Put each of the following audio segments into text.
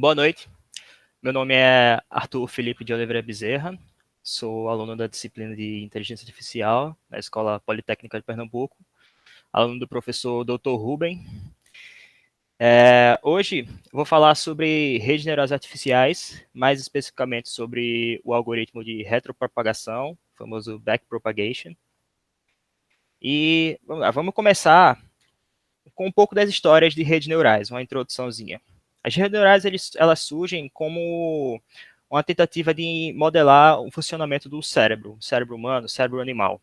Boa noite, meu nome é Arthur Felipe de Oliveira Bezerra, sou aluno da disciplina de Inteligência Artificial na Escola Politécnica de Pernambuco, aluno do professor Dr. Ruben. Hoje vou falar sobre redes neurais artificiais, mais especificamente sobre o algoritmo de retropropagação, famoso backpropagation. E vamos começar com um pouco das histórias de redes neurais, uma introduçãozinha. As redes neurais elas surgem como uma tentativa de modelar o funcionamento do cérebro humano, cérebro animal.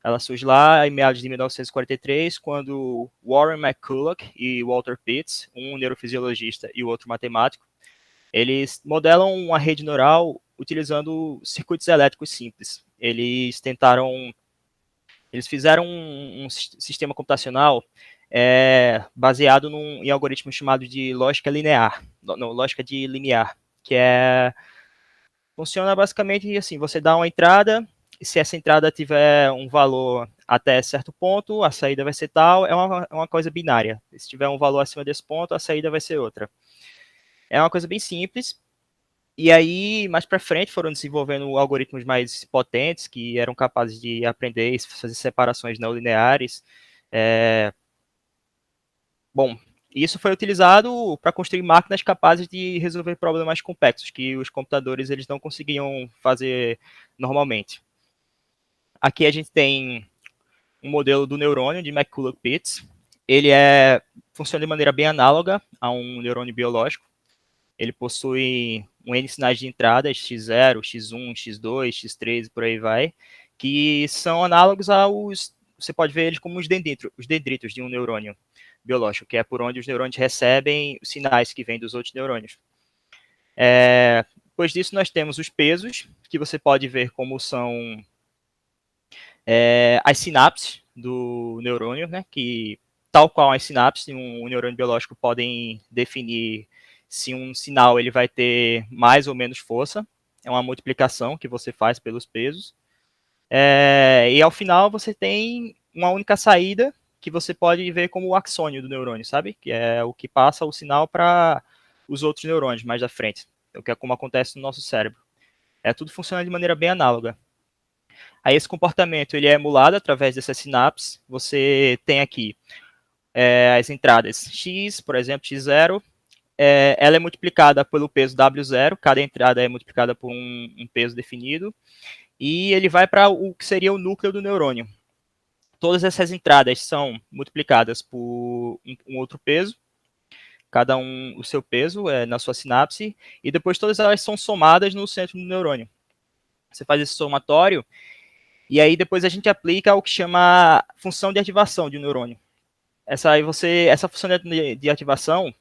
Ela surge lá em meados de 1943, quando Warren McCulloch e Walter Pitts, um neurofisiologista e o outro matemático, eles modelam uma rede neural utilizando circuitos elétricos simples. Eles fizeram um sistema computacional baseado em algoritmos chamados de lógica linear, não, lógica de linear, que funciona basicamente assim: você dá uma entrada, e se essa entrada tiver um valor até certo ponto, a saída vai ser tal, é uma coisa binária. Se tiver um valor acima desse ponto, a saída vai ser outra. É uma coisa bem simples. E aí, mais para frente, foram desenvolvendo algoritmos mais potentes, que eram capazes de aprender e fazer separações não lineares. É, Bom, isso foi utilizado para construir máquinas capazes de resolver problemas complexos que os computadores eles não conseguiam fazer normalmente. Aqui a gente tem um modelo do neurônio de McCulloch-Pitts. Ele funciona de maneira bem análoga a um neurônio biológico. Ele possui um N sinais de entrada, x0, x1, x2, x3 e por aí vai, que são análogos aos. Você pode ver eles como os dendritos de um neurônio biológico, que é por onde os neurônios recebem os sinais que vêm dos outros neurônios. Depois disso, nós temos os pesos, que você pode ver como são as sinapses do neurônio, né, que, tal qual as sinapses de um neurônio biológico, podem definir se um sinal ele vai ter mais ou menos força. É uma multiplicação que você faz pelos pesos. E ao final você tem uma única saída que você pode ver como o axônio do neurônio, sabe? Que é o que passa o sinal para os outros neurônios mais à frente. O que é como acontece no nosso cérebro. Tudo funciona de maneira bem análoga. Aí esse comportamento ele é emulado através dessas sinapses. Você tem aqui as entradas x, por exemplo, x0, ela é multiplicada pelo peso W0, cada entrada é multiplicada por um peso definido, e ele vai para o que seria o núcleo do neurônio. Todas essas entradas são multiplicadas por um outro peso, cada um o seu peso na sua sinapse, e depois todas elas são somadas no centro do neurônio. Você faz esse somatório, e aí depois a gente aplica o que chama função de ativação de um neurônio. Essa função de ativação,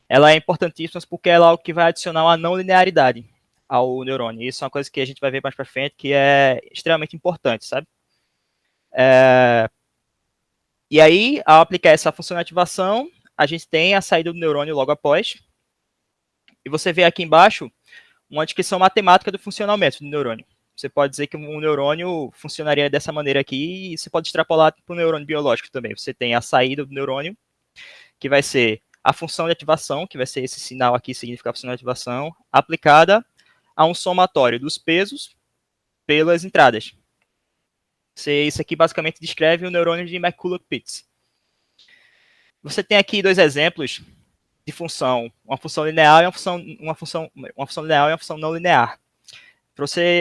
ela é importantíssima porque ela é o que vai adicionar uma não linearidade ao neurônio. Isso é uma coisa que a gente vai ver mais para frente, que é extremamente importante, sabe? E aí, ao aplicar essa função de ativação, a gente tem a saída do neurônio logo após. E você vê aqui embaixo uma descrição matemática do funcionamento do neurônio. Você pode dizer que um neurônio funcionaria dessa maneira aqui, e você pode extrapolar para o neurônio biológico também. Você tem a saída do neurônio, que vai ser a função de ativação, que vai ser esse sinal aqui, significa a função de ativação, aplicada a um somatório dos pesos pelas entradas. Isso aqui basicamente descreve o neurônio de McCulloch-Pitts. Você tem aqui dois exemplos de função, uma função linear e uma função linear e uma função não linear.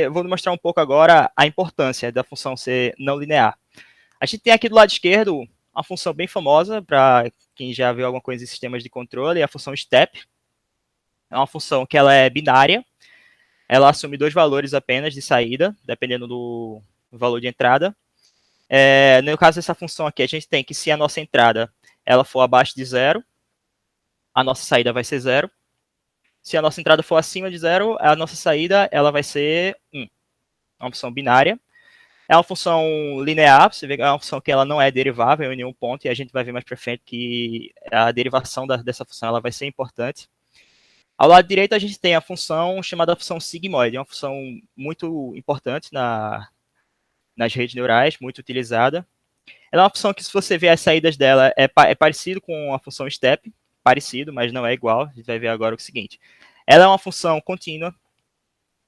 Eu vou mostrar um pouco agora a importância da função ser não linear. A gente tem aqui do lado esquerdo uma função bem famosa para quem já viu alguma coisa em sistemas de controle, é a função step. É uma função que ela é binária, ela assume dois valores apenas de saída, dependendo do valor de entrada. No caso dessa função aqui, a gente tem que se a nossa entrada ela for abaixo de zero, a nossa saída vai ser zero. Se a nossa entrada for acima de zero, a nossa saída ela vai ser 1. É uma função binária. É uma função linear, você vê que é uma função que ela não é derivável em nenhum ponto, e a gente vai ver mais para frente que a derivação dessa função ela vai ser importante. Ao lado direito, a gente tem a função chamada função sigmoide, é uma função muito importante nas redes neurais, muito utilizada. Ela é uma função que, se você ver as saídas dela, é parecido com a função step, parecido, mas não é igual. A gente vai ver agora o seguinte. Ela é uma função contínua,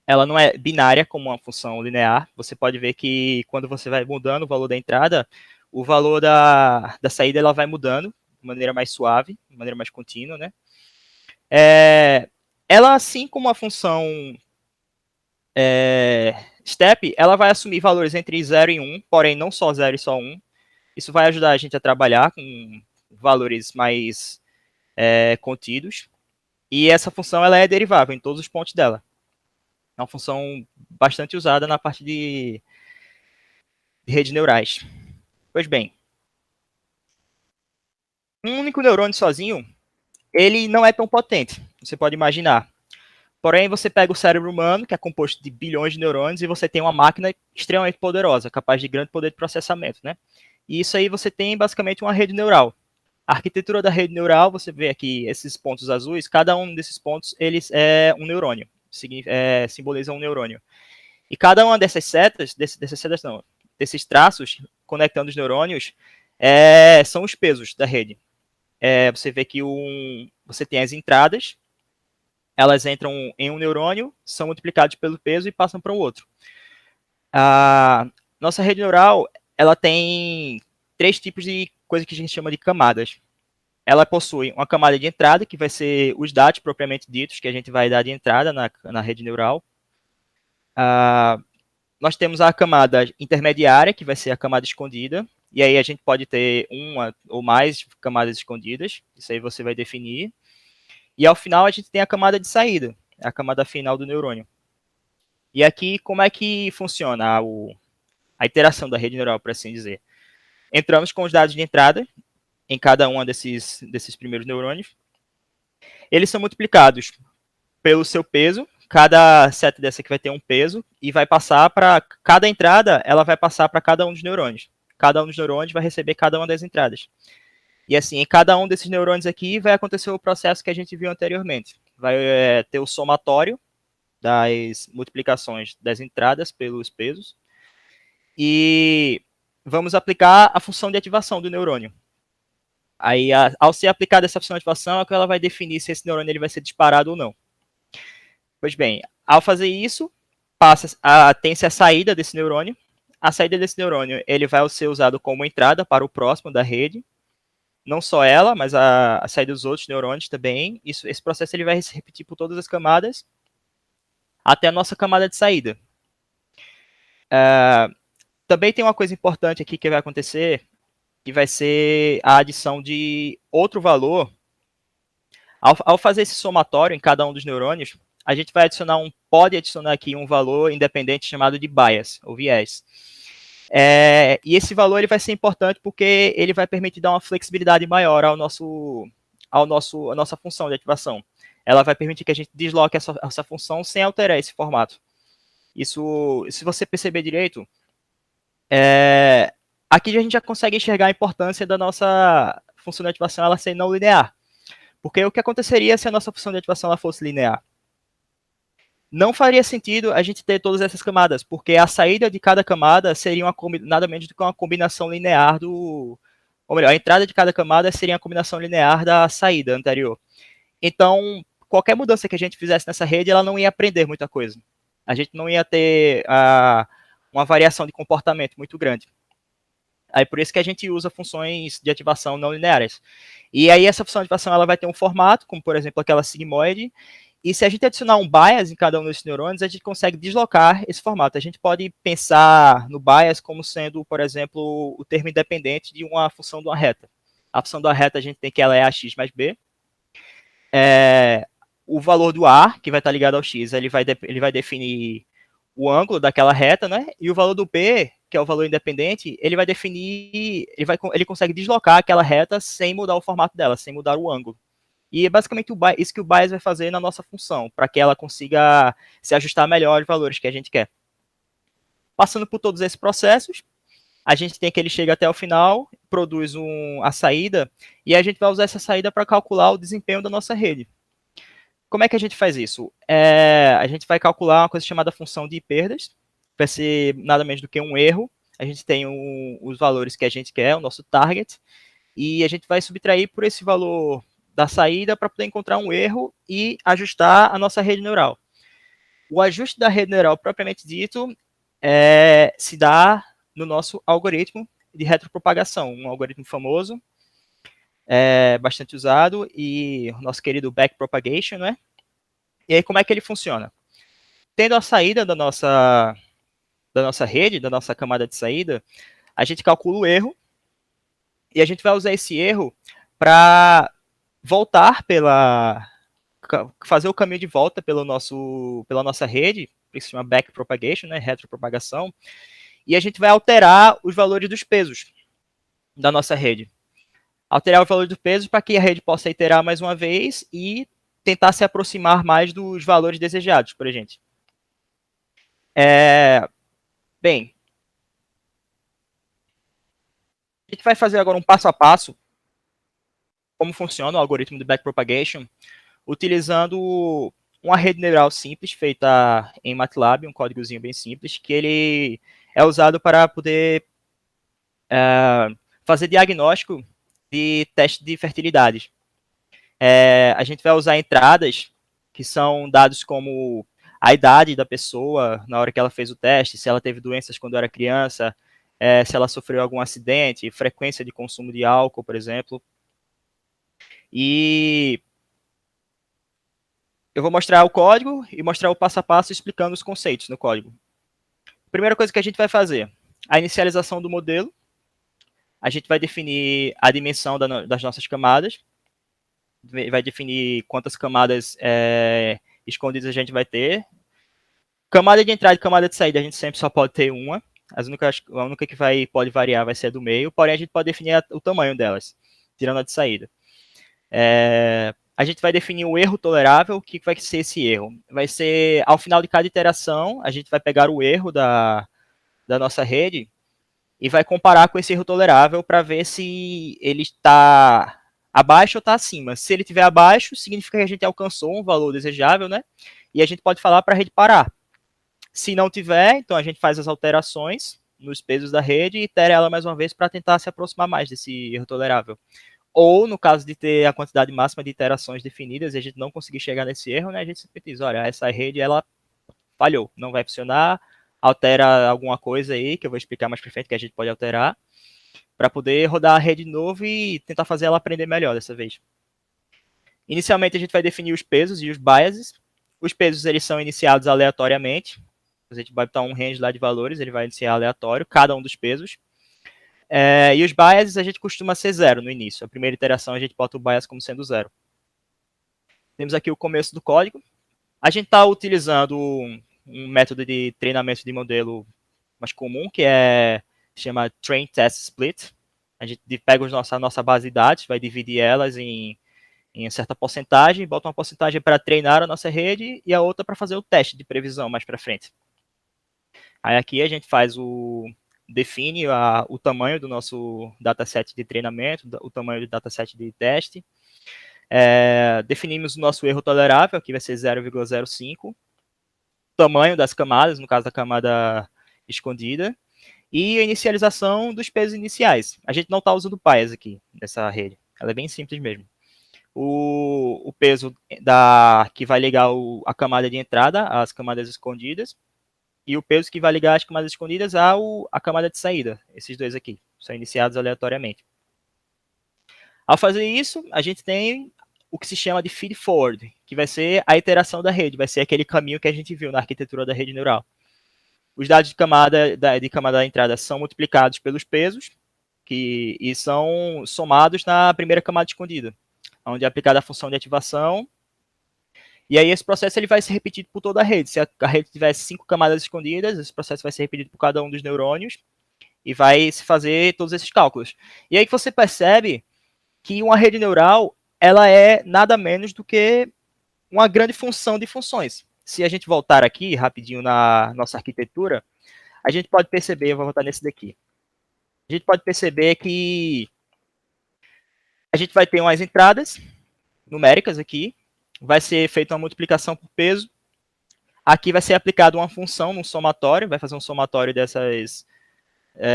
ela não é binária como uma função linear. Você pode ver que quando você vai mudando o valor da entrada, o valor da saída ela vai mudando de maneira mais suave, de maneira mais contínua, né? Ela, assim como a função step, ela vai assumir valores entre 0 e 1, porém não só 0 e só 1. Isso vai ajudar a gente a trabalhar com valores mais contidos. E essa função ela é derivável em todos os pontos dela. É uma função bastante usada na parte de redes neurais. Pois bem, um único neurônio sozinho, ele não é tão potente, você pode imaginar. Porém, você pega o cérebro humano, que é composto de bilhões de neurônios, e você tem uma máquina extremamente poderosa, capaz de grande poder de processamento, né? E isso aí você tem basicamente uma rede neural. A arquitetura da rede neural, você vê aqui esses pontos azuis, cada um desses pontos eles é um neurônio, simboliza um neurônio. E cada uma dessas setas, desses traços conectando os neurônios, são os pesos da rede. Você vê que você tem as entradas, elas entram em um neurônio, são multiplicadas pelo peso e passam para o outro. A nossa rede neural, ela tem 3 tipos de coisa que a gente chama de camadas. Ela possui uma camada de entrada, que vai ser os dados propriamente ditos, que a gente vai dar de entrada na rede neural. Nós temos a camada intermediária, que vai ser a camada escondida, e aí a gente pode ter uma ou mais camadas escondidas, isso aí você vai definir. E ao final a gente tem a camada de saída, a camada final do neurônio. E aqui, como é que funciona a interação da rede neural, por assim dizer? Entramos com os dados de entrada em cada um desses primeiros neurônios. Eles são multiplicados pelo seu peso. Cada seta dessa aqui vai ter um peso e vai passar para cada entrada, ela vai passar para cada um dos neurônios. Cada um dos neurônios vai receber cada uma das entradas. E assim, em cada um desses neurônios aqui vai acontecer o processo que a gente viu anteriormente. Vai ter o somatório das multiplicações das entradas pelos pesos. E vamos aplicar a função de ativação do neurônio. Aí, ao ser aplicada essa função de ativação, é que ela vai definir se esse neurônio ele vai ser disparado ou não. Pois bem, ao fazer isso, tem-se a saída desse neurônio. A saída desse neurônio ele vai ser usado como entrada para o próximo da rede. Não só ela, mas a saída dos outros neurônios também. Esse processo ele vai se repetir por todas as camadas até a nossa camada de saída. Também tem uma coisa importante aqui que vai acontecer, que vai ser a adição de outro valor. Ao fazer esse somatório em cada um dos neurônios, a gente vai pode adicionar aqui um valor independente chamado de bias, ou viés. E esse valor ele vai ser importante porque ele vai permitir dar uma flexibilidade maior à nossa função de ativação. Ela vai permitir que a gente desloque essa função sem alterar esse formato. Isso, se você perceber direito, aqui a gente já consegue enxergar a importância da nossa função de ativação ela ser não linear. Porque o que aconteceria se a nossa função de ativação ela fosse linear? Não faria sentido a gente ter todas essas camadas, porque a saída de cada camada seria nada menos do que uma combinação linear ou melhor, a entrada de cada camada seria a combinação linear da saída anterior. Então, qualquer mudança que a gente fizesse nessa rede, ela não ia aprender muita coisa. A gente não ia ter uma variação de comportamento muito grande. Aí por isso que a gente usa funções de ativação não lineares. E aí essa função de ativação ela vai ter um formato, como por exemplo aquela sigmoide, e se a gente adicionar um bias em cada um desses neurônios, a gente consegue deslocar esse formato. A gente pode pensar no bias como sendo, por exemplo, o termo independente de uma função de uma reta. A função da reta a gente tem que ela é ax mais b. O valor do a, que vai estar ligado ao x, ele vai definir o ângulo daquela reta, né? E o valor do b, que é o valor independente, ele vai definir, ele consegue deslocar aquela reta sem mudar o formato dela, sem mudar o ângulo. E é basicamente isso que o bias vai fazer na nossa função, para que ela consiga se ajustar melhor aos valores que a gente quer. Passando por todos esses processos, a gente tem que ele chega até o final, produz a saída, e a gente vai usar essa saída para calcular o desempenho da nossa rede. Como é que a gente faz isso? A gente vai calcular uma coisa chamada função de perdas, vai ser nada menos do que um erro. A gente tem os valores que a gente quer, o nosso target, e a gente vai subtrair por esse valor da saída para poder encontrar um erro e ajustar a nossa rede neural. O ajuste da rede neural, propriamente dito, se dá no nosso algoritmo de retropropagação, um algoritmo famoso, bastante usado, e o nosso querido backpropagation, né? E aí, como é que ele funciona? Tendo a saída da nossa rede, da nossa camada de saída, a gente calcula o erro, e a gente vai usar esse erro para voltar fazer o caminho de volta pela nossa rede, que se chama backpropagation, né, retropropagação, e a gente vai alterar os valores dos pesos da nossa rede. Alterar os valores dos pesos para que a rede possa iterar mais uma vez e tentar se aproximar mais dos valores desejados por a gente. Bem, a gente vai fazer agora um passo a passo como funciona o algoritmo de backpropagation, utilizando uma rede neural simples feita em MATLAB, um códigozinho bem simples, que ele é usado para poder fazer diagnóstico de teste de fertilidade. A gente vai usar entradas que são dados como a idade da pessoa na hora que ela fez o teste, se ela teve doenças quando era criança, se ela sofreu algum acidente, frequência de consumo de álcool, por exemplo. E eu vou mostrar o código e mostrar o passo a passo explicando os conceitos no código. Primeira coisa que a gente vai fazer, a inicialização do modelo. A gente vai definir a dimensão das nossas camadas, vai definir quantas camadas escondidas a gente vai ter. Camada de entrada e camada de saída, a gente sempre só pode ter uma. A única que pode variar vai ser a do meio, porém a gente pode definir o tamanho delas, tirando a de saída. A gente vai definir o erro tolerável. O que vai ser esse erro? Vai ser, ao final de cada iteração, a gente vai pegar o erro da nossa rede e vai comparar com esse erro tolerável para ver se ele está abaixo ou está acima. Se ele estiver abaixo, significa que a gente alcançou um valor desejável, né? E a gente pode falar para a rede parar. Se não tiver, então a gente faz as alterações nos pesos da rede e itera ela mais uma vez para tentar se aproximar mais desse erro tolerável. Ou, no caso de ter a quantidade máxima de iterações definidas e a gente não conseguir chegar nesse erro, né, a gente sempre diz, olha, essa rede ela falhou, não vai funcionar, altera alguma coisa aí, que eu vou explicar mais para frente, que a gente pode alterar, para poder rodar a rede de novo e tentar fazer ela aprender melhor dessa vez. Inicialmente a gente vai definir os pesos e os biases. Os pesos eles são iniciados aleatoriamente. A gente vai botar um range lá de valores, ele vai iniciar aleatório, cada um dos pesos. E os biases a gente costuma ser zero no início. A primeira iteração a gente bota o bias como sendo zero. Temos aqui o começo do código. A gente está utilizando um método de treinamento de modelo mais comum, que chama Train Test Split. A gente pega a nossa base de dados, vai dividir elas em certa porcentagem, bota uma porcentagem para treinar a nossa rede e a outra para fazer o teste de previsão mais para frente. Aí aqui a gente define o tamanho do nosso dataset de treinamento, o tamanho do dataset de teste. Definimos o nosso erro tolerável, aqui vai ser 0,05. Tamanho das camadas, no caso da camada escondida. E a inicialização dos pesos iniciais. A gente não está usando bias aqui nessa rede. Ela é bem simples mesmo. O peso que vai ligar a camada de entrada às camadas escondidas e o peso que vai ligar as camadas escondidas à camada de saída. Esses dois aqui são iniciados aleatoriamente. Ao fazer isso, a gente tem o que se chama de feed forward, que vai ser a iteração da rede, vai ser aquele caminho que a gente viu na arquitetura da rede neural. Os dados de camada da entrada são multiplicados pelos pesos e são somados na primeira camada escondida, onde é aplicada a função de ativação. E aí esse processo ele vai ser repetido por toda a rede. Se a rede tivesse 5 camadas escondidas, esse processo vai ser repetido por cada um dos neurônios e vai se fazer todos esses cálculos. E aí que você percebe que uma rede neural ela é nada menos do que uma grande função de funções. Se a gente voltar aqui rapidinho na nossa arquitetura, a gente pode perceber, eu vou voltar nesse daqui. A gente pode perceber que a gente vai ter umas entradas numéricas aqui, vai ser feita uma multiplicação por peso. Aqui vai ser aplicada uma função num somatório, vai fazer um somatório dessas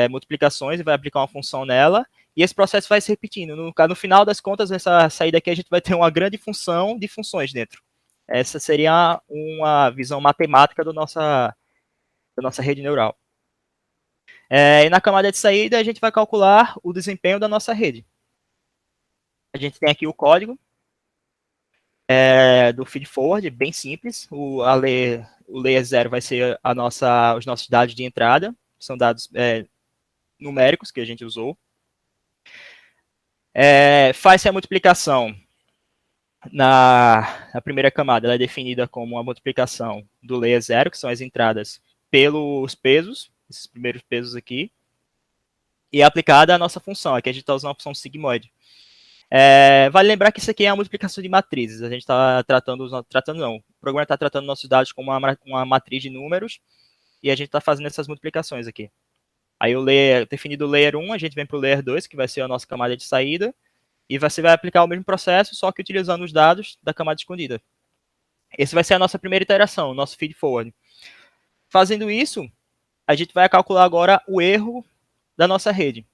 multiplicações e vai aplicar uma função nela. e esse processo vai se repetindo. No final das contas, nessa saída aqui, a gente vai ter uma grande função de funções dentro. Essa seria uma visão matemática da nossa rede neural. E na camada de saída, a gente vai calcular o desempenho da nossa rede. A gente tem aqui o código do feed-forward, bem simples. O layer 0 vai ser os nossos dados de entrada, são dados numéricos que a gente usou. Faz-se a multiplicação na primeira camada, ela é definida como uma multiplicação do layer 0, que são as entradas, pelos pesos, esses primeiros pesos aqui, e é aplicada a nossa função. Aqui a gente está usando a função sigmoide. Vale lembrar que isso aqui é uma multiplicação de matrizes. A gente está o programa está tratando nossos dados como uma matriz de números, e a gente está fazendo essas multiplicações aqui. Aí definido o layer 1, a gente vem para o layer 2, que vai ser a nossa camada de saída, e você vai aplicar o mesmo processo, só que utilizando os dados da camada escondida. Esse vai ser a nossa primeira iteração, o nosso feed forward. Fazendo isso, a gente vai calcular agora o erro da nossa rede.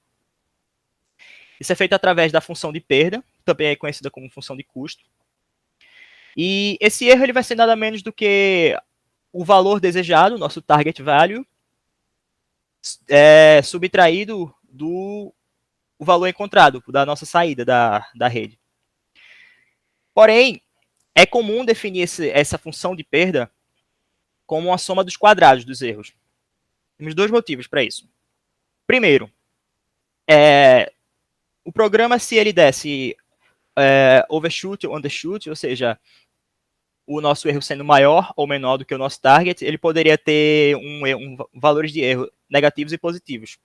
Isso é feito através da função de perda, também é conhecida como função de custo. E esse erro ele vai ser nada menos do que o valor desejado, nosso target value, subtraído do valor encontrado, da nossa saída da rede. Porém, é comum definir essa função de perda como uma soma dos quadrados dos erros. Temos dois motivos para isso. Primeiro, o programa, se ele desse overshoot ou undershoot, ou seja, o nosso erro sendo maior ou menor do que o nosso target, ele poderia ter valores de erro negativos e positivos.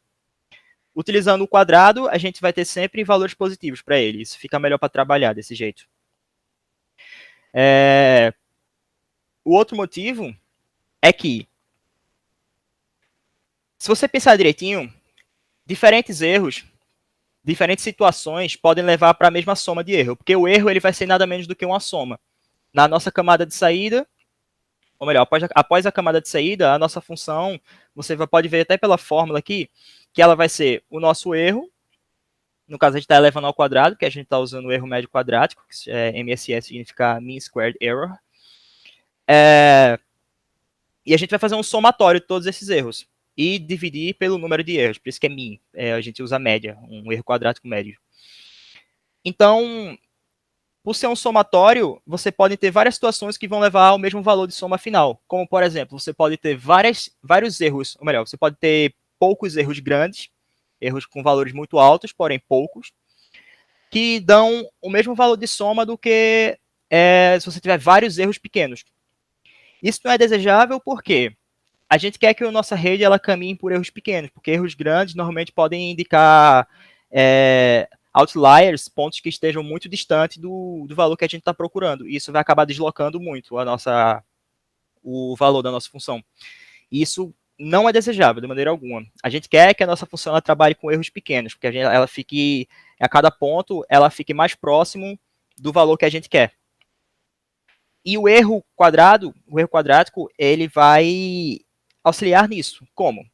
Utilizando o quadrado, a gente vai ter sempre valores positivos para ele. Isso fica melhor para trabalhar desse jeito. O outro motivo é que, se você pensar direitinho, diferentes erros, diferentes situações podem levar para a mesma soma de erro, porque o erro ele vai ser nada menos do que uma soma. Na nossa camada de saída, ou melhor, após a camada de saída, a nossa função, você pode ver até pela fórmula aqui, que ela vai ser o nosso erro, no caso a gente está elevando ao quadrado, que a gente está usando o erro médio quadrático, que MSE significa Mean Squared Error. E a gente vai fazer um somatório de todos esses erros e dividir pelo número de erros, por isso que é mean, a gente usa a média, um erro quadrático médio. Então, por ser um somatório, você pode ter várias situações que vão levar ao mesmo valor de soma final, como, por exemplo, você pode ter vários erros, ou melhor, você pode ter poucos erros grandes, erros com valores muito altos, porém poucos, que dão o mesmo valor de soma do que se você tiver vários erros pequenos. Isso não é desejável porque a gente quer que a nossa rede ela caminhe por erros pequenos, porque erros grandes normalmente podem indicar outliers, pontos que estejam muito distantes do valor que a gente está procurando. E isso vai acabar deslocando muito o valor da nossa função. E isso não é desejável de maneira alguma. A gente quer que a nossa função ela trabalhe com erros pequenos, porque ela fique, a cada ponto, ela fique mais próximo do valor que a gente quer. E o erro quadrático, ele vai auxiliar nisso. Como?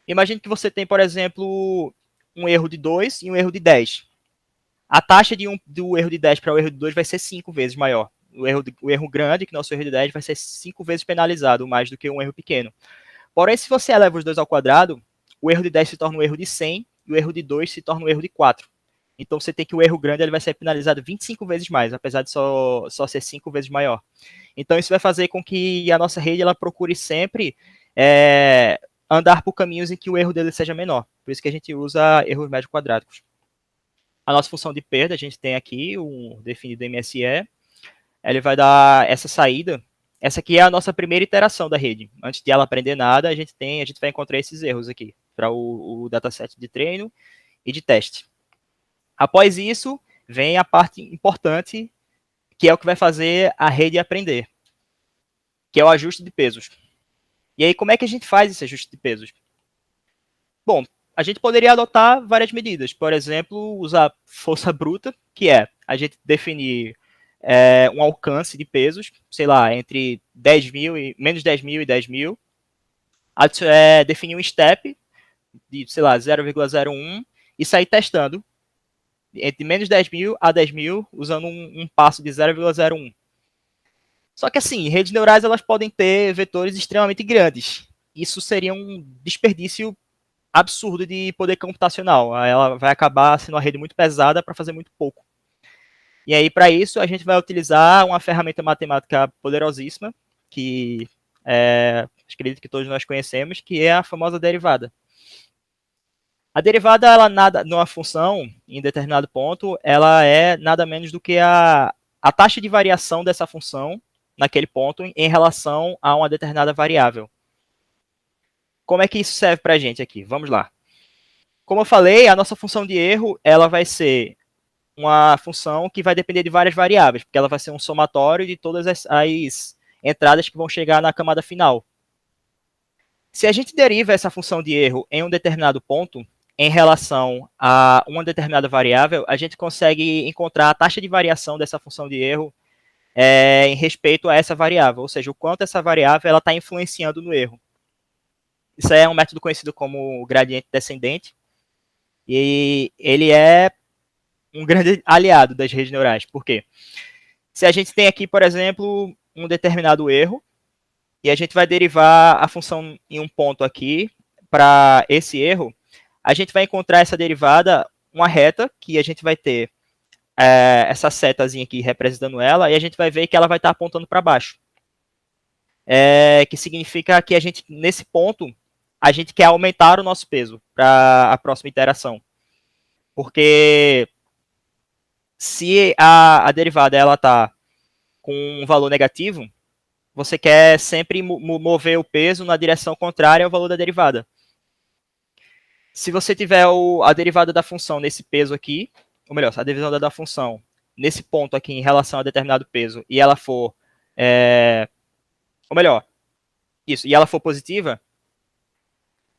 Imagine que você tem, por exemplo, um erro de 2 e um erro de 10. A taxa do erro de 10 para o erro de 2 vai ser 5 vezes maior. O erro grande, que nosso erro de 10, vai ser 5 vezes penalizado, mais do que um erro pequeno. Porém, se você eleva os dois ao quadrado, o erro de 10 se torna um erro de 100 e o erro de 2 se torna um erro de 4. Então, você tem que o erro grande ele vai ser penalizado 25 vezes mais, apesar de só ser 5 vezes maior. Então, isso vai fazer com que a nossa rede ela procure sempre andar por caminhos em que o erro dele seja menor. Por isso que a gente usa erros médios quadráticos. A nossa função de perda, a gente tem aqui o definido MSE. Ele vai dar essa saída. Essa aqui é a nossa primeira iteração da rede. Antes de ela aprender nada, a gente vai encontrar esses erros aqui para o dataset de treino e de teste. Após isso, vem a parte importante, que é o que vai fazer a rede aprender, que é o ajuste de pesos. E aí, como é que a gente faz esse ajuste de pesos? Bom, a gente poderia adotar várias medidas. Por exemplo, usar força bruta, que é a gente definir um alcance de pesos, sei lá, entre 10 mil e menos 10 mil e 10 mil. Definir um step de, sei lá, 0,01 e sair testando entre menos 10.000 a 10.000, usando um passo de 0,01. Só que assim, redes neurais elas podem ter vetores extremamente grandes. Isso seria um desperdício absurdo de poder computacional. Ela vai acabar sendo uma rede muito pesada para fazer muito pouco. E aí, para isso, a gente vai utilizar uma ferramenta matemática poderosíssima, que acredito que todos nós conhecemos, que é a famosa derivada. A derivada, ela nada numa função, em determinado ponto, ela é nada menos do que a taxa de variação dessa função naquele ponto em relação a uma determinada variável. Como é que isso serve para a gente aqui? Vamos lá. Como eu falei, a nossa função de erro ela vai ser uma função que vai depender de várias variáveis, porque ela vai ser um somatório de todas as entradas que vão chegar na camada final. Se a gente deriva essa função de erro em um determinado ponto, em relação a uma determinada variável, a gente consegue encontrar a taxa de variação dessa função de erro em respeito a essa variável, ou seja, o quanto essa variável está influenciando no erro. Isso é um método conhecido como gradiente descendente, e ele é um grande aliado das redes neurais. Por quê? Se a gente tem aqui, por exemplo, um determinado erro, e a gente vai derivar a função em um ponto aqui para esse erro, a gente vai encontrar essa derivada, uma reta, que a gente vai ter essa setazinha aqui representando ela, e a gente vai ver que ela vai estar apontando para baixo. Que significa que a gente, nesse ponto, a gente quer aumentar o nosso peso para a próxima iteração. Porque se a derivada ela está com um valor negativo, você quer sempre mover o peso na direção contrária ao valor da derivada. Se você tiver a derivada da função nesse peso aqui, ou melhor, a derivada da função nesse ponto aqui em relação a determinado peso, e ela for, ou melhor, isso, e ela for positiva,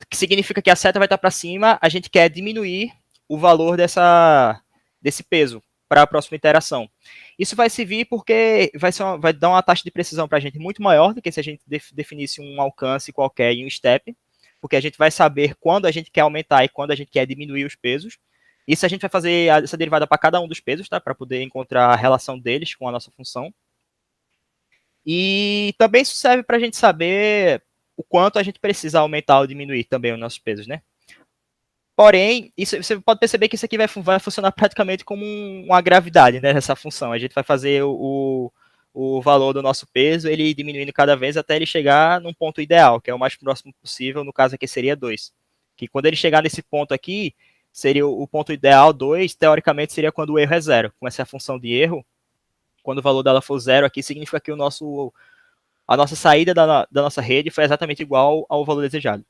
que significa que a seta vai estar para cima, a gente quer diminuir o valor desse peso para a próxima iteração. Isso vai servir porque vai dar uma taxa de precisão para a gente muito maior do que se a gente definisse um alcance qualquer em um step, porque a gente vai saber quando a gente quer aumentar e quando a gente quer diminuir os pesos. Isso a gente vai fazer essa derivada para cada um dos pesos, tá? Para poder encontrar a relação deles com a nossa função. E também isso serve para a gente saber o quanto a gente precisa aumentar ou diminuir também os nossos pesos, né? Porém, você pode perceber que isso aqui vai funcionar praticamente como uma gravidade, né? Essa função. A gente vai fazer o valor do nosso peso, ele diminuindo cada vez até ele chegar num ponto ideal, que é o mais próximo possível, no caso aqui seria 2. Que quando ele chegar nesse ponto aqui, seria o ponto ideal 2, teoricamente seria quando o erro é zero. Com essa função de erro, quando o valor dela for zero aqui, significa que a nossa saída da nossa rede foi exatamente igual ao valor desejado.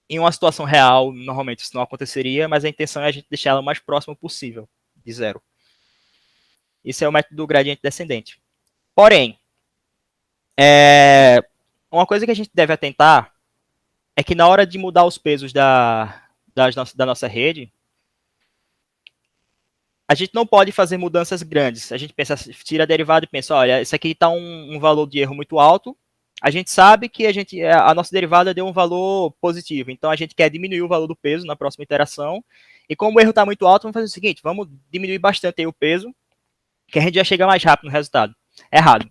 Em uma situação real, normalmente isso não aconteceria, mas a intenção é a gente deixar ela o mais próximo possível de zero. Esse é o método do gradiente descendente. Porém, uma coisa que a gente deve atentar é que na hora de mudar os pesos da nossa rede, a gente não pode fazer mudanças grandes. A gente pensa, tira a derivada e pensa, olha, isso aqui está um valor de erro muito alto, a gente sabe que a nossa derivada deu um valor positivo, então a gente quer diminuir o valor do peso na próxima iteração, e como o erro está muito alto, vamos fazer o seguinte, vamos diminuir bastante aí o peso, que a gente já chega mais rápido no resultado. Errado.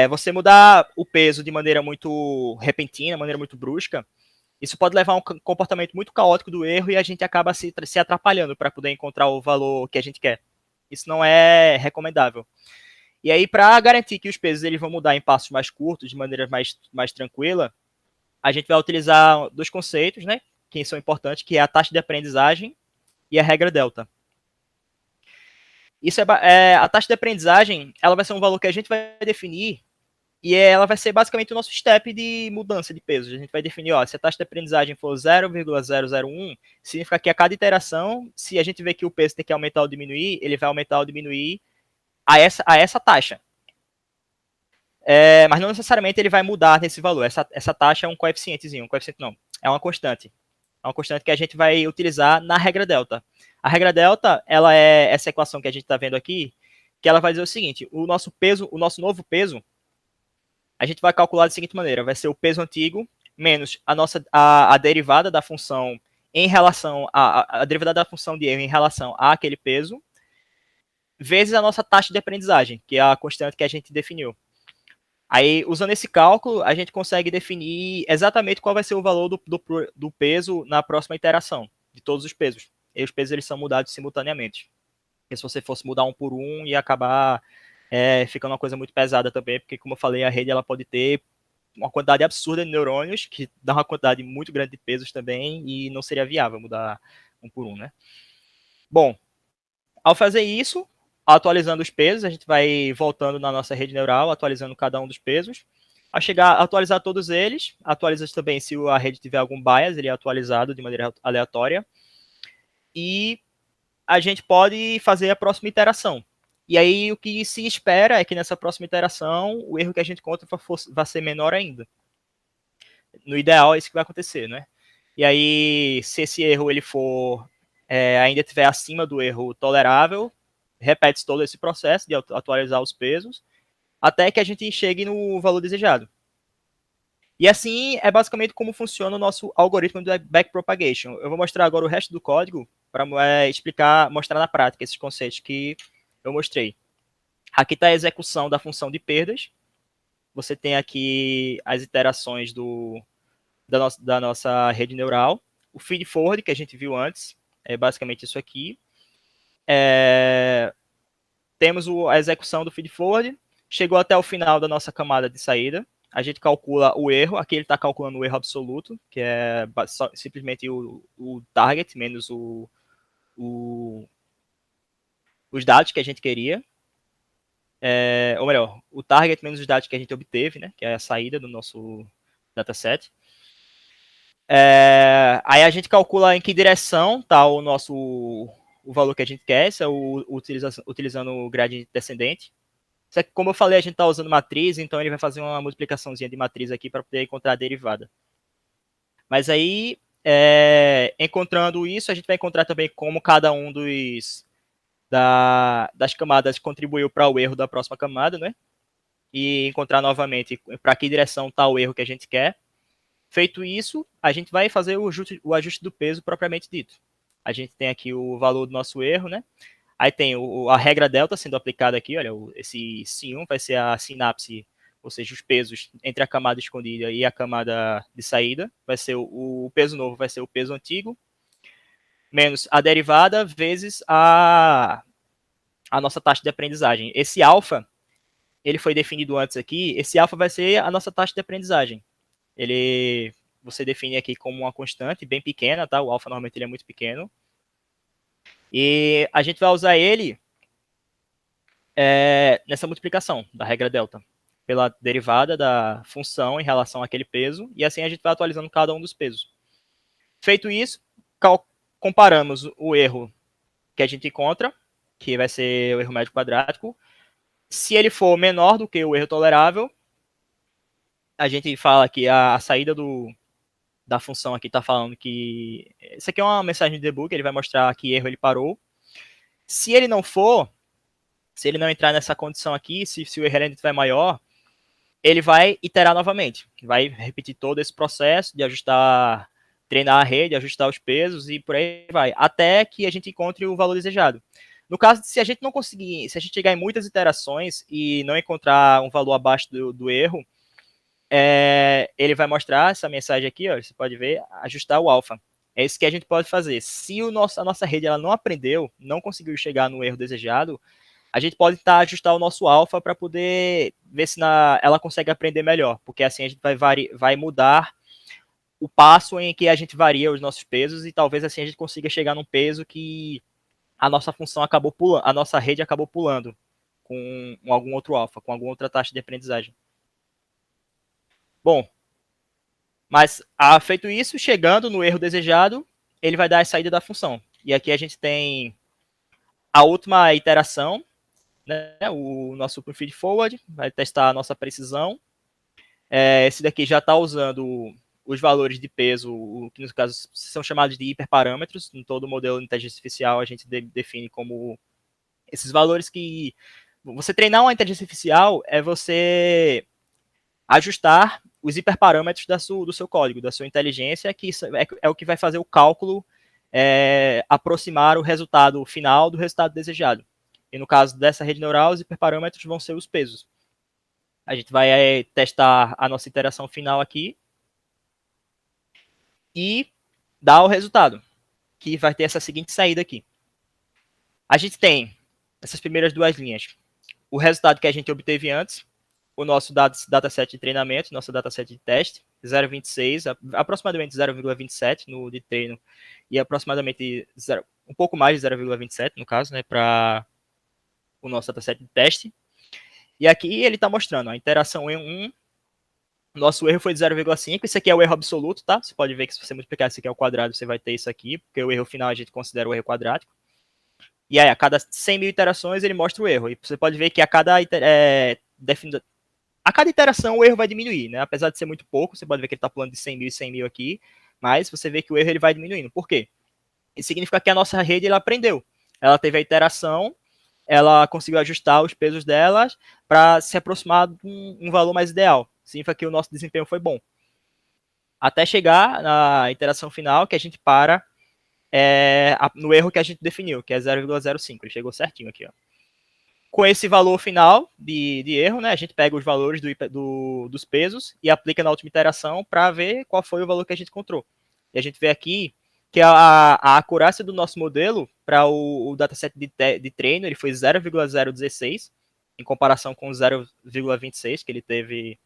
Você mudar o peso de maneira muito repentina, maneira muito brusca, isso pode levar a um comportamento muito caótico do erro e a gente acaba se atrapalhando para poder encontrar o valor que a gente quer. Isso não é recomendável. E aí, para garantir que os pesos eles vão mudar em passos mais curtos, de maneira mais tranquila, a gente vai utilizar dois conceitos, né, que são importantes, que é a taxa de aprendizagem e a regra delta. Isso a taxa de aprendizagem, ela vai ser um valor que a gente vai definir e ela vai ser basicamente o nosso step de mudança de peso. A gente vai definir, se a taxa de aprendizagem for 0,001, significa que a cada iteração, se a gente vê que o peso tem que aumentar ou diminuir, ele vai aumentar ou diminuir a essa taxa. Mas não necessariamente ele vai mudar nesse valor. Essa taxa é um coeficientezinho, é uma constante. É uma constante que a gente vai utilizar na regra delta. A regra delta, ela é essa equação que a gente está vendo aqui, que ela vai dizer o seguinte, o nosso novo peso, a gente vai calcular da seguinte maneira, vai ser o peso antigo menos a derivada da função em relação a derivada da função de erro em relação àquele peso, vezes a nossa taxa de aprendizagem, que é a constante que a gente definiu. Aí, usando esse cálculo, a gente consegue definir exatamente qual vai ser o valor do peso na próxima iteração, de todos os pesos. E os pesos eles são mudados simultaneamente. Porque se você fosse mudar um por um, ia acabar ficando uma coisa muito pesada também, porque, como eu falei, a rede ela pode ter uma quantidade absurda de neurônios, que dá uma quantidade muito grande de pesos também, e não seria viável mudar um por um, né? Bom, ao fazer isso, atualizando os pesos, a gente vai voltando na nossa rede neural, atualizando cada um dos pesos. Ao chegar a atualizar todos eles, atualiza também se a rede tiver algum bias, ele é atualizado de maneira aleatória. E a gente pode fazer a próxima iteração. E aí o que se espera é que nessa próxima iteração o erro que a gente encontra vai ser menor ainda. No ideal é isso que vai acontecer, né? E aí, se esse erro ele for ainda estiver acima do erro tolerável, repete todo esse processo de atualizar os pesos até que a gente chegue no valor desejado. E assim é basicamente como funciona o nosso algoritmo do backpropagation. Eu vou mostrar agora o resto do código para explicar, mostrar na prática esses conceitos que eu mostrei. Aqui está a execução da função de perdas. Você tem aqui as iterações da nossa rede neural. O feed forward, que a gente viu antes, é basicamente isso aqui. Temos a execução do feed forward. Chegou até o final da nossa camada de saída. A gente calcula o erro. Aqui ele está calculando o erro absoluto, que é simplesmente o target menos os dados que a gente queria. Ou melhor, o target menos os dados que a gente obteve, né, que é a saída do nosso dataset. Aí a gente calcula em que direção está o valor que a gente quer, isso é utilizando o gradiente descendente. Só que, como eu falei, a gente está usando matriz, então ele vai fazer uma multiplicaçãozinha de matriz aqui para poder encontrar a derivada. Mas aí, encontrando isso, a gente vai encontrar também como cada um das camadas contribuiu para o erro da próxima camada, né? E encontrar novamente para que direção está o erro que a gente quer. Feito isso, a gente vai fazer o ajuste do peso propriamente dito. A gente tem aqui o valor do nosso erro, né? Aí tem a regra delta sendo aplicada aqui, olha, esse sin1 vai ser a sinapse, ou seja, os pesos entre a camada escondida e a camada de saída. Vai ser o peso novo, vai ser o peso antigo, menos a derivada vezes a nossa taxa de aprendizagem. Esse alfa, ele foi definido antes aqui, esse alfa vai ser a nossa taxa de aprendizagem. Você define aqui como uma constante bem pequena, tá? O alfa normalmente ele é muito pequeno. E a gente vai usar ele nessa multiplicação da regra delta, pela derivada da função em relação àquele peso, e assim a gente vai atualizando cada um dos pesos. Feito isso, comparamos o erro que a gente encontra, que vai ser o erro médio quadrático. Se ele for menor do que o erro tolerável, a gente fala que a saída da função aqui está falando que isso aqui é uma mensagem de debug, ele vai mostrar que erro ele parou. Se ele não for, se ele não entrar nessa condição aqui, se o erro ainda estiver maior, ele vai iterar novamente, vai repetir todo esse processo de ajustar, treinar a rede, ajustar os pesos e por aí vai, até que a gente encontre o valor desejado. No caso, se a gente não conseguir, se a gente chegar em muitas iterações e não encontrar um valor abaixo do erro, ele vai mostrar essa mensagem aqui, ó, você pode ver, ajustar o alfa. É isso que a gente pode fazer. Se a nossa rede ela não aprendeu, não conseguiu chegar no erro desejado, a gente pode ajustar o nosso alfa para poder ver se ela consegue aprender melhor, porque assim a gente vai mudar o passo em que a gente varia os nossos pesos e talvez assim a gente consiga chegar num peso que a nossa função acabou pulando, a nossa rede acabou pulando com algum outro alfa, com alguma outra taxa de aprendizagem. Bom, mas feito isso, chegando no erro desejado, ele vai dar a saída da função. E aqui a gente tem a última iteração, né, o nosso feed forward, vai testar a nossa precisão. Esse daqui já está usando os valores de peso, que no caso são chamados de hiperparâmetros. Em todo modelo de inteligência artificial a gente define como esses valores que... Você treinar uma inteligência artificial é você ajustar os hiperparâmetros do seu código, da sua inteligência, que isso é o que vai fazer o cálculo aproximar o resultado final do resultado desejado. E no caso dessa rede neural, os hiperparâmetros vão ser os pesos. A gente vai testar a nossa iteração final aqui e dar o resultado, que vai ter essa seguinte saída aqui. A gente tem essas primeiras duas linhas. O resultado que a gente obteve antes, o nosso dataset de treinamento, nosso dataset de teste, 0,26, aproximadamente 0,27 no de treino e aproximadamente um pouco mais de 0,27 no caso, né, para o nosso dataset de teste. E aqui ele está mostrando a interação em 1, nosso erro foi de 0,5, isso aqui é o erro absoluto, tá? Você pode ver que se você multiplicar isso aqui ao quadrado, você vai ter isso aqui, porque o erro final a gente considera o erro quadrático. E aí, a cada 100 mil iterações, ele mostra o erro. E você pode ver que a cada iteração o erro vai diminuir, né? Apesar de ser muito pouco, você pode ver que ele está pulando de 100 mil e 100 mil aqui, mas você vê que o erro ele vai diminuindo. Por quê? Isso significa que a nossa rede ela aprendeu. Ela teve a iteração, ela conseguiu ajustar os pesos delas para se aproximar de um valor mais ideal. Significa que o nosso desempenho foi bom. Até chegar na iteração final, que a gente para no erro que a gente definiu, que é 0,05. Ele chegou certinho aqui, ó. Com esse valor final de erro, né, a gente pega os valores dos pesos e aplica na última iteração para ver qual foi o valor que a gente encontrou. E a gente vê aqui que a acurácia do nosso modelo para o dataset de treino ele foi 0,016, em comparação com 0,26 que ele teve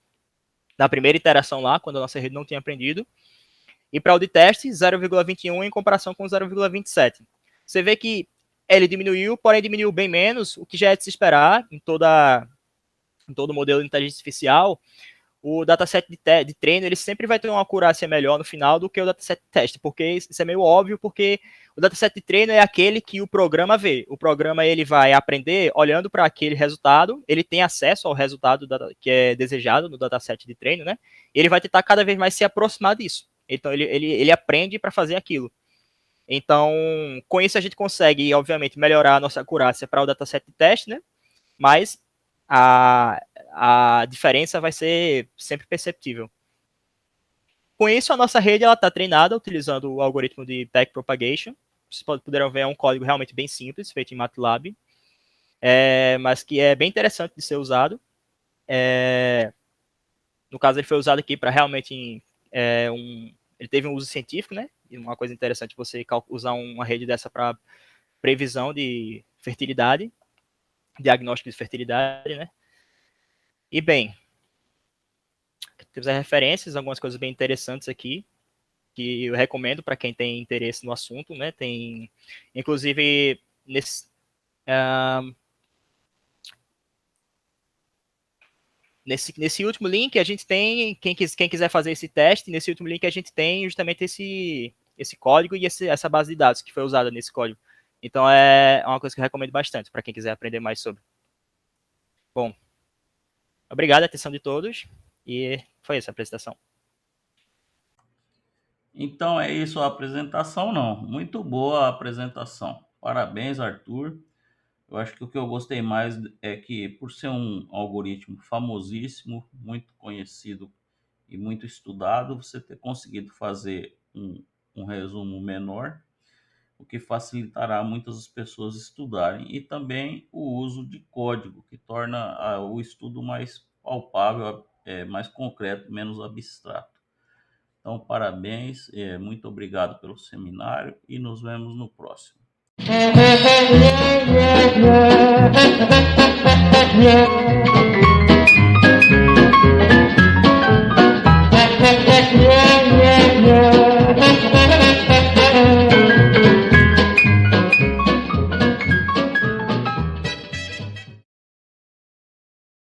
na primeira iteração lá, quando a nossa rede não tinha aprendido. E para o de teste, 0,21 em comparação com 0,27. Você vê que ele diminuiu, porém diminuiu bem menos, o que já é de se esperar em todo modelo de inteligência artificial. O dataset de treino ele sempre vai ter uma acurácia melhor no final do que o dataset de teste, porque isso é meio óbvio, porque o dataset de treino é aquele que o programa vê. O programa ele vai aprender olhando para aquele resultado, ele tem acesso ao resultado que é desejado no dataset de treino, né? E ele vai tentar cada vez mais se aproximar disso. Então ele aprende para fazer aquilo. Então, com isso a gente consegue, obviamente, melhorar a nossa acurácia para o dataset de teste, né? Mas a diferença vai ser sempre perceptível. Com isso, a nossa rede está treinada utilizando o algoritmo de backpropagation. Vocês puderam ver, é um código realmente bem simples, feito em MATLAB, mas que é bem interessante de ser usado. No caso, ele foi usado aqui para realmente ele teve um uso científico, né? E uma coisa interessante você usar uma rede dessa para previsão de fertilidade, diagnóstico de fertilidade, né? E bem, temos as referências, algumas coisas bem interessantes aqui, que eu recomendo para quem tem interesse no assunto, né? Tem, inclusive, nesse último link a gente tem, quem quiser fazer esse teste, nesse último link a gente tem justamente esse código e essa base de dados que foi usada nesse código. Então é uma coisa que eu recomendo bastante para quem quiser aprender mais sobre. Bom, obrigado a atenção de todos e foi essa a apresentação. Então é isso a apresentação, não. Muito boa a apresentação. Parabéns, Arthur. Eu acho que o que eu gostei mais é que, por ser um algoritmo famosíssimo, muito conhecido e muito estudado, você ter conseguido fazer um resumo menor, o que facilitará muitas pessoas estudarem, e também o uso de código, que torna o estudo mais palpável, mais concreto, menos abstrato. Então, parabéns, muito obrigado pelo seminário e nos vemos no próximo.